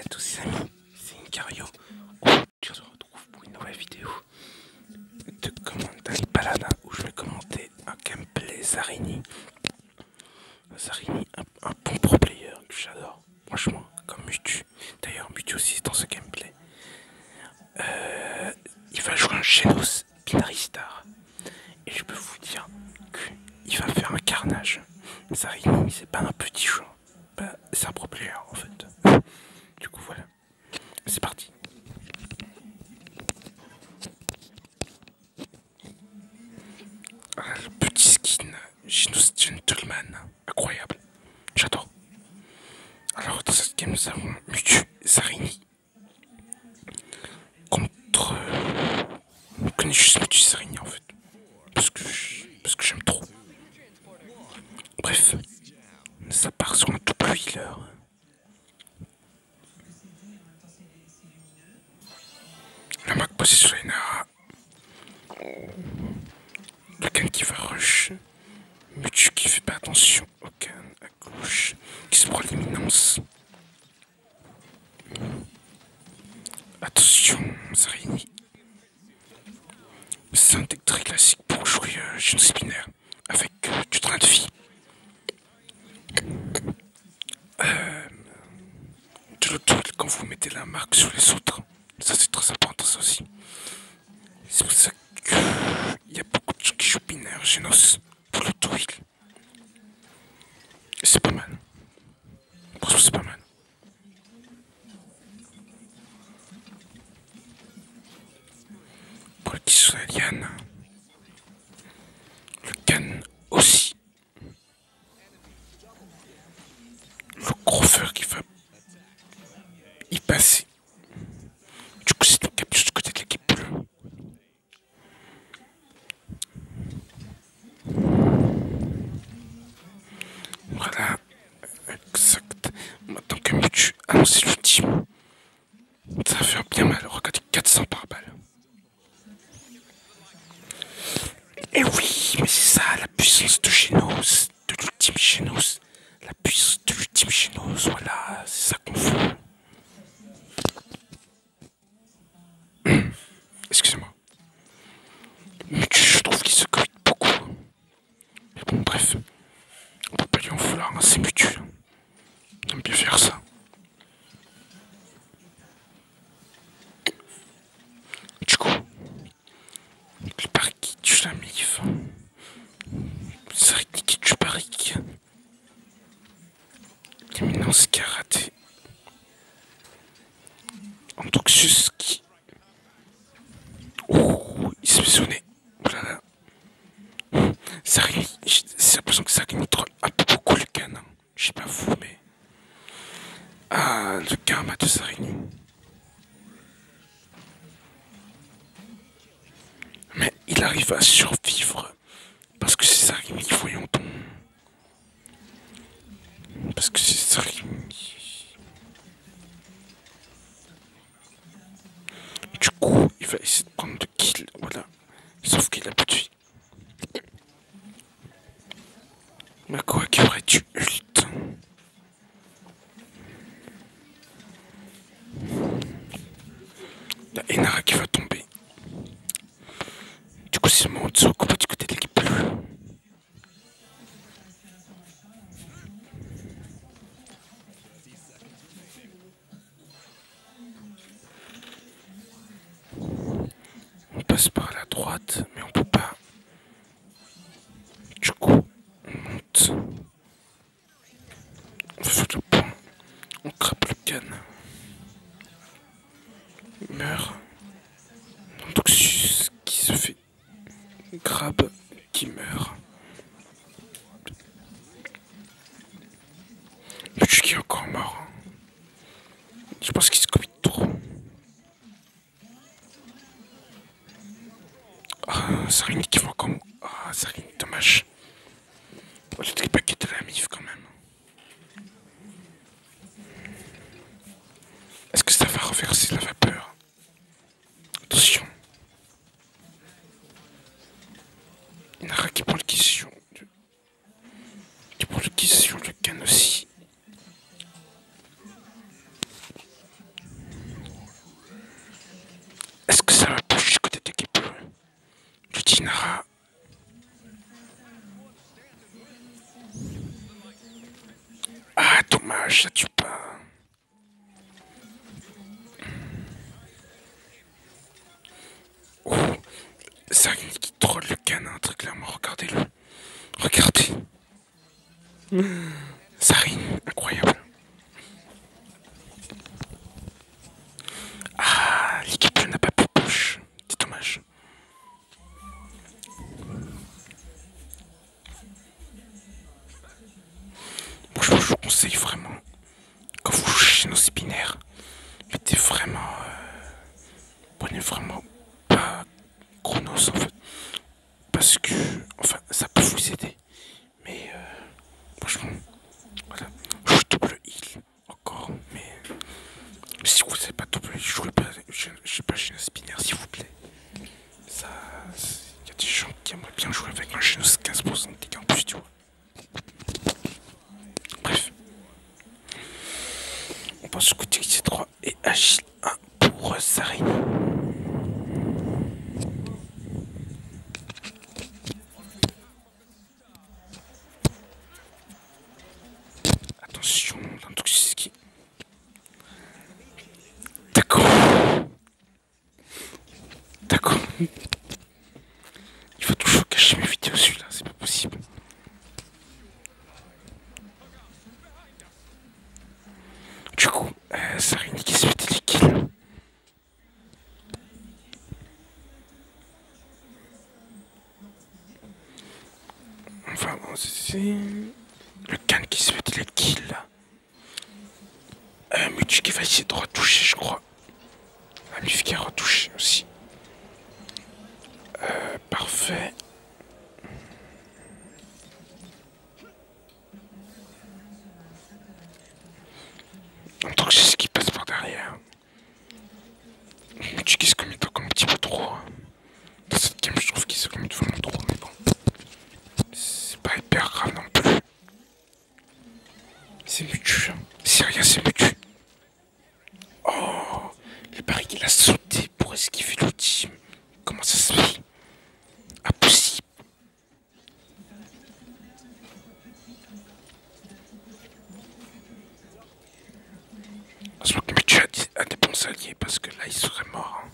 à tous les amis, c'est Incario. Aujourd'hui on se retrouve pour une nouvelle vidéo de Commander Palada où je vais commenter un gameplay Zarini. Zarini, un bon pro player que j'adore, franchement, comme Mutu. D'ailleurs Mutu aussi est dans ce gameplay. Il va jouer un Genos Binary Star. Et je peux vous dire qu'il va faire un carnage. Zarini, c'est pas un petit jeu. Bah, c'est un pro player en fait. Du coup voilà, c'est parti. Ah, le petit skin Genos Gentleman, incroyable, j'adore. Alors dans cette game nous avons Mutu Zarini contre... On connaît juste Mutu Zarini en fait, parce que j'aime trop. Bref, ça part sur un double healer. La Mac posée sur les Nara. Le Ken qui va rush. Mutu qui fait pas attention au Ken à gauche. Qui se prend l'imminence. Attention, Zarini. C'est un deck très classique pour jouer Genos Spinner. Avec du train de vie. De l'autre, quand vous mettez la marque sur les autres. Ça c'est très important ça aussi. C'est pour ça qu'il y a beaucoup de gens qui jouent binaire Genos pour l'auto-heal. C'est pas mal. Franchement c'est pas mal. Pour le Kisu Alien. Le Can aussi. Le Grover qui va y passer. Du coup c'est une capture du côté de l'équipe bleue. Voilà, exact. Maintenant que Mutu annonce l'ultime, ça va faire bien mal. Regardez, 400 par balle. Et oui, mais c'est ça la puissance de Genos, de l'ultime Genos. La puissance de l'ultime Genos, voilà, c'est ça qu'on veut. Excusez-moi. Mutu, je trouve qu'il se commit beaucoup. Mais bon, bref, on peut pas lui en vouloir, hein, c'est Mutu. On aime bien faire ça. Du coup, le pari qui tue la mif. Zarini qui tue Parik. L'éminence qui a raté. Antoxius qui... Oh, il s'est fait sonner. Oh là là. Zarini, j'ai l'impression que Zarini troll un peu beaucoup le can. Hein. Je sais pas vous, mais... Ah, le karma de Zarini. Mais il arrive à survivre. Parce que c'est Zarini, voyons donc. Parce que c'est Zarini. Du coup, il va essayer de prendre le kill, voilà. Sauf qu'il a plus de vie. Mais quoi qui aurait dû ult. La Enara qui va tomber. Du coup, c'est le moment de se recouper du côté de l'équipe bleue. On passe par la droite, mais on peut pas. Du coup, on monte. On fait le point. On crappe le can. Il meurt. Antoxius qui se fait grab, qui meurt. Mutu qui est encore mort. Je pense qu'il se commit trop. Ah, Zarini qui va encore... Ah, Zarini, dommage. Oh, le paquet de la mif quand même. Est-ce que ça va reverser la vapeur? Attention. Inara qui prend le question. Qui prend le question, le can aussi. Kinara. Ah, dommage, ça tue pas. Oh, Sarini qui troll le canin, très clairement, regardez-le. Regardez. Sarini, incroyable. Ah, l'équipe n'a pas pu push. C'est dommage. Moi, je vous conseille vraiment, quand vous jouez chez nos spinner, mettez vraiment, prenez vraiment pas Chronos en fait, parce que, enfin, ça peut vous aider, mais franchement, voilà, jouez double heal encore, mais si vous savez pas double heal, jouez pas, je sais pas chez un spinner s'il vous plaît. Ça, il y a des gens qui aimeraient bien jouer avec un Genos 15% de dégâts en plus, tu vois. Bref. On passe au côté C3 et Agile 1 pour Sarini. Attention, l'intoxique. D'accord. D'accord. Il faut toujours cacher mes vidéos celui-là, c'est pas possible. Du coup, Sarini qui se fait des kills. Enfin, c'est le can qui se fait des kills. Mutu qui va essayer de retoucher, je crois. Amif qui a retouché aussi. Parfait. En tant que c'est ce qui passe par derrière. Mutu qui se commit encore un petit peu trop. Dans cette game, je trouve qu'il se commit vraiment trop, mais bon. C'est pas hyper grave non plus. C'est Mutu. Hein. C'est rien, c'est Mutu. Oh, le baril il a sauté pour esquiver l'ultime. Comment ça se fait? Impossible. Je crois que Mutu a des bons alliés parce que là il serait mort. Hein.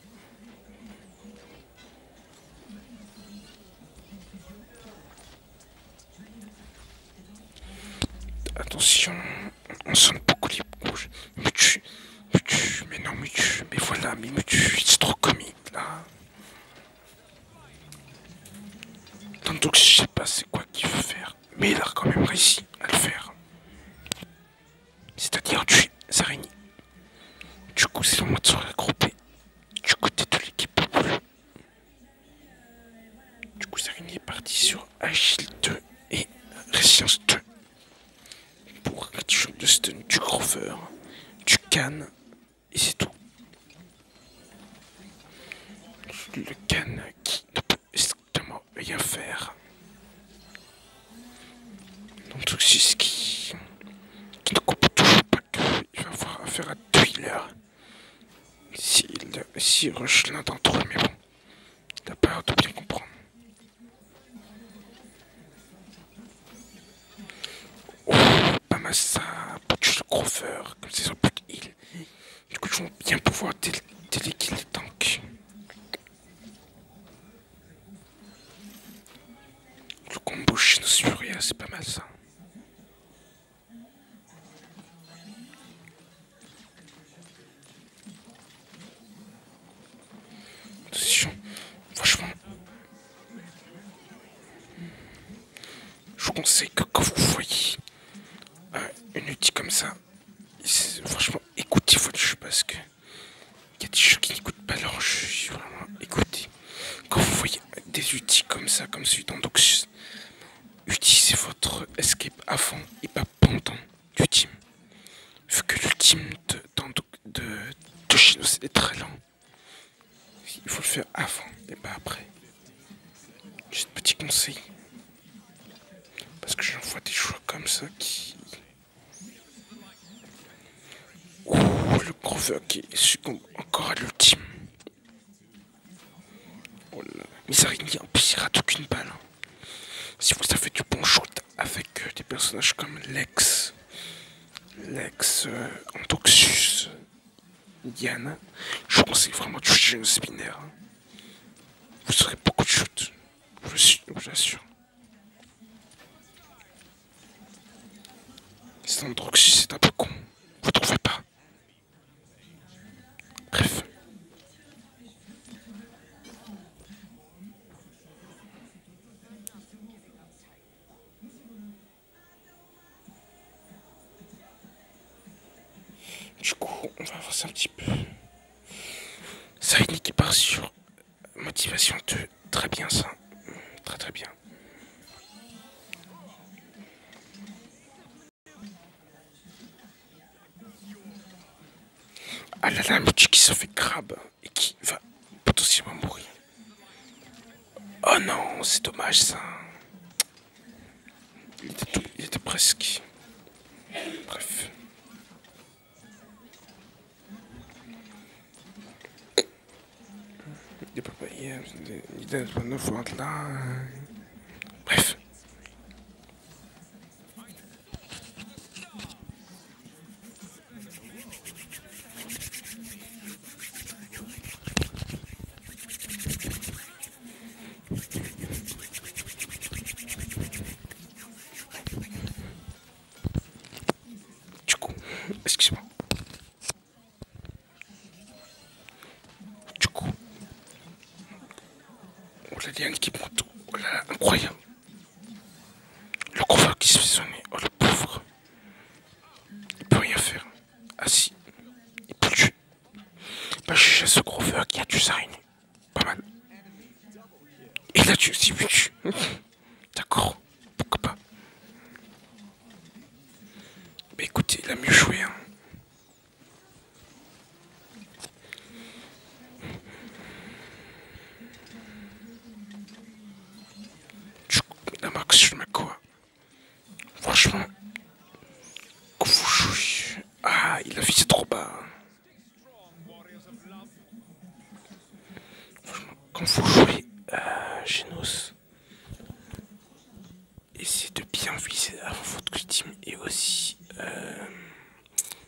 Attention, on sonne beaucoup les bouches. Mutu, Mutu, mais non Mutu, mais voilà, mais Mutu, c'est trop comique là. Donc je sais pas c'est quoi qu'il veut faire, mais il a quand même réussi à le faire. C'est-à-dire tuer Sarini. Du coup c'est le moment de se regrouper du côté de l'équipe bleue. Du coup Sarini est parti sur Agile 2 et Résilience 2. Pour réduire le stun du Grover, du Can, et c'est tout. Le Can qui ne peut strictement rien faire. Donc c'est ce qui ne comprend toujours pas qu'il va avoir affaire à deux healers. S'il rush l'un d'entre eux, mais bon, il a pas l'air de bien comprendre. Oh, pas mal ça, pour tuer le Grover, comme c'est son plus de heal. Du coup, ils vont bien pouvoir déléguer les tanks. Le combo chez nos Furia, c'est pas mal ça. Attention, franchement, je vous conseille que quand vous voyez une outil comme ça, franchement, écoutez votre jeu parce que il y a des gens qui n'écoutent pas leur jeu. Vraiment, écoutez. Quand vous voyez des outils comme ça, comme celui d'Andoxus, utilisez votre escape avant et pas pendant l'ultime. Vu que l'ultime de Shinos est très lent, il faut le faire avant et pas après. Juste petit conseil. Parce que j'en vois des joueurs comme ça qui... Ouh, le Grover qui succombe encore à l'ultime. Oh là là. Mais Zarini, en plus, il rate aucune balle. Si vous avez du bon shoot avec des personnages comme Antoxus, Diana, je vous conseille vraiment de toucher une spinner. Vous aurez beaucoup de shoot. Je vous assure. C'est Androxus, c'est un peu con. Vous trouvez pas? Bref. Du coup, on va avancer un petit peu. Zarini qui part sur motivation 2. Très bien ça. Très très bien. Ah là là, Michi qui se fait crabe et qui va potentiellement mourir. Oh non, c'est dommage ça. Il était presque. Bref. Il peut pas y aller. Il doit ne voir là. Bref. Du coup, excusez-moi. Du coup, oh là, il y a une équipe moto. Oh là là, incroyable. Le gros qui se fait sonner. Oh le pauvre. Il peut rien faire. Ah si, il peut le tuer. Bah j'ai ce gros qui a tué Zarini. Pas mal. Et là tu aussi tu. D'accord. Pourquoi pas. Bah écoutez, il a mieux joué hein. Du coup, la marque sur ma quoi. Franchement, quand vous jouez. Ah, il a visé trop bas. Franchement, quand vous jouez Genos, essayez de bien viser avant votre team et aussi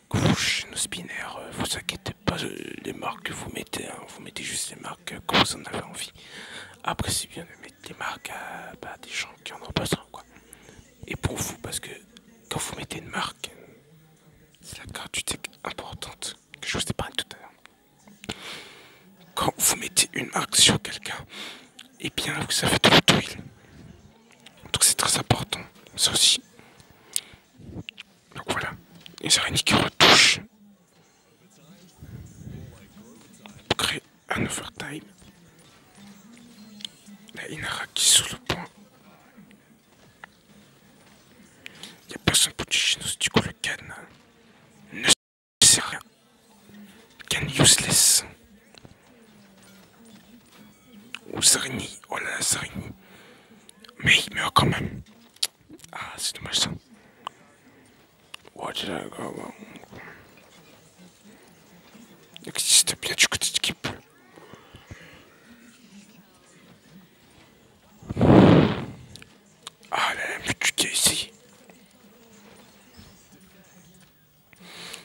quand vous jouez nos spinners, vous inquiétez pas les marques que vous mettez, hein, vous mettez juste les marques quand vous en avez envie. Après, c'est bien de mettre des marques à des gens qui en ont besoin, quoi. Et pour vous, parce que quand vous mettez une marque, c'est la gratuité importante que je vous ai parlé tout à l'heure. Quand vous mettez une marque sur quelqu'un, et bien vous avez de l'auto-heal. Donc c'est très important, ça aussi. Donc voilà, les araignées qui retouchent pour créer un overtime. La Inara qui est sur le point. Il n'y a personne pour toucher nous, du coup le can ne sert à rien. Can useless. Ou Zarini, oh là là, Zarini. Mais il meurt quand même. Ah, c'est dommage ça. What did I go wrong? Il existe bien du côté d'équipe. Ah là, mais tu t'es ici.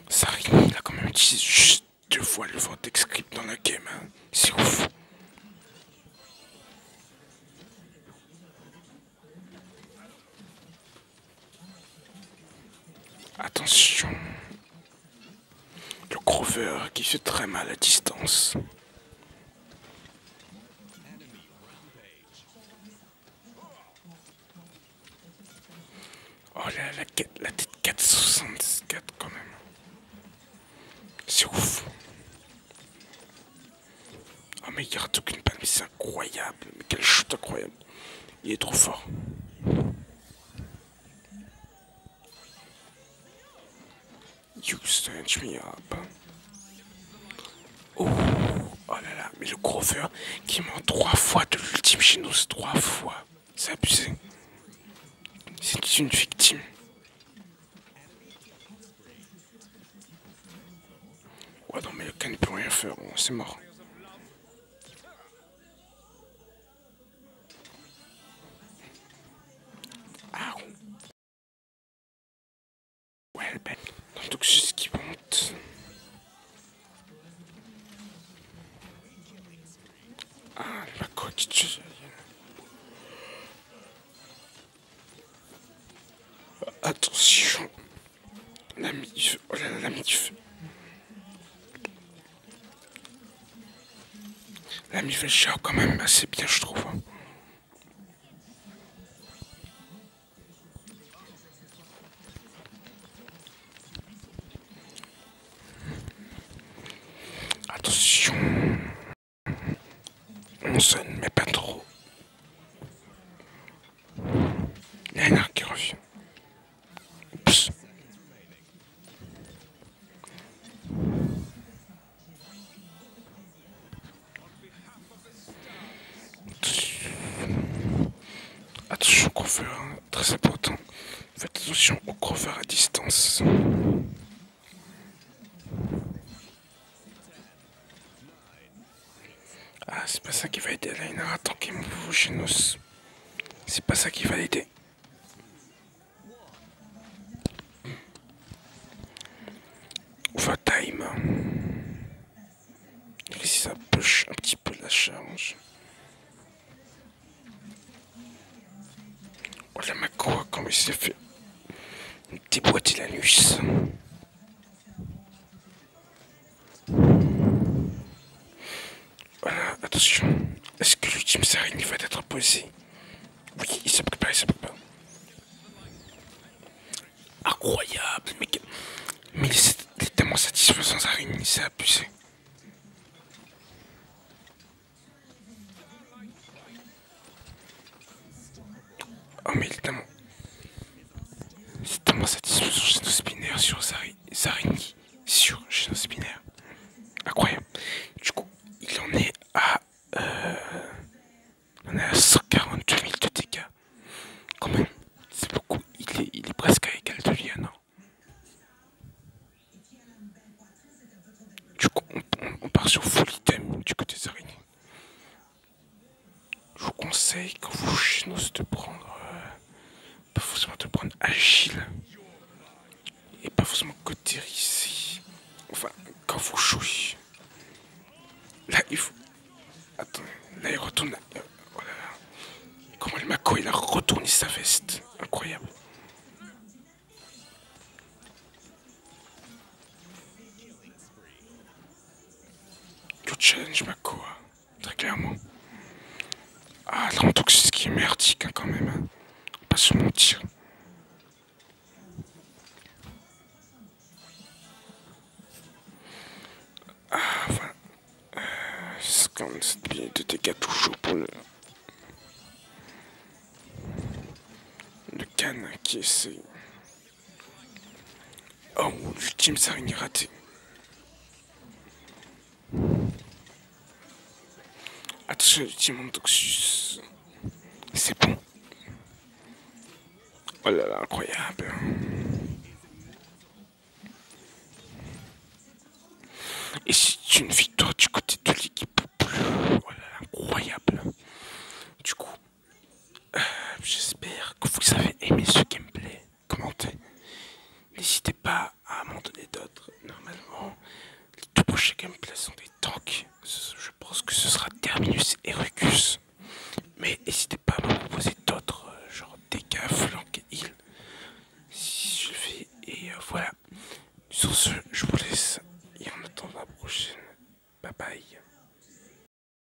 Zarini, il a quand même utilisé juste 2 fois le vortex script dans la game. Hein. C'est ouf. Attention. Le Grover qui fait très mal à distance. Oh là, la tête 464 quand même. C'est ouf. Oh mais il rate aucune balle, mais c'est incroyable. Mais quel shoot incroyable. Il est trop fort. You stand me up. Oh, oh là là, mais le Grover qui ment 3 fois de l'ultime chez nous, 3 fois. C'est abusé. C'est une victime. Ouais non mais le can ne peut rien faire, c'est mort. Ah, ma coquille. Attention. La mif. Oh là là, la mif. La mif elle gère quand même assez bien, je trouve. Attention. On se ne met pas trop. Il y en a un qui revient. Oups. Attention au crowfer, hein, très important. Faites attention au crowfer à distance. Ah, c'est pas ça qui va aider Liner à tanker mon nouveau Genos. C'est pas ça qui va l'aider. Overtime. Et si ça push un petit peu la charge. Oh la Makoa, comment il s'est fait déboîter l'anus. Voilà, attention. Est-ce que l'ultime Sarini va être posé? Oui, il se prépare, il se prépare. Incroyable, mais il est tellement satisfaisant Sarini, c'est abusé. Oh mais il est tellement... C'est tellement satisfaisant Genospinner sur Sarini sur Genospinner. Incroyable. Du coup, il en est à... on est à 142 000 de dégâts. Quand même, c'est beaucoup. Il est presque à égal de Liana. Du coup, on part sur full item du côté Sarini. Je vous conseille quand vous jouez Genos de prendre... pas forcément de prendre agile. Et pas forcément côté ici. Enfin, quand vous jouez. Là, il faut... Attends, là il retourne... Oh là là. Comment le Mako il a retourné sa veste. Incroyable. You challenge Mako, très clairement. Ah, là on trouve c'est ce qui est merdique hein, quand même. Hein. Pas se mentir. Ah, voilà. 57 minutes de dégâts toujours pour le canne qui essaie. Oh, l'ultime Sarini raté. Attention, l'ultime Antoxus. C'est bon. Oh là là, incroyable. Et c'est une victoire du côté de l'équipe bleue. Oh là là, incroyable. Du coup, j'espère que vous avez aimé ce gameplay. Commentez. N'hésitez pas à m'en donner d'autres. Normalement, les tout prochains gameplays sont des tanks. Je pense que ce sera Terminus et Rucus. Mais n'hésitez pas à me proposer d'autres, genre dégâts, flank et heal. Si je le fais. Et voilà. Sur ce, je vous laisse. Et en attendant la prochaine. Bye bye.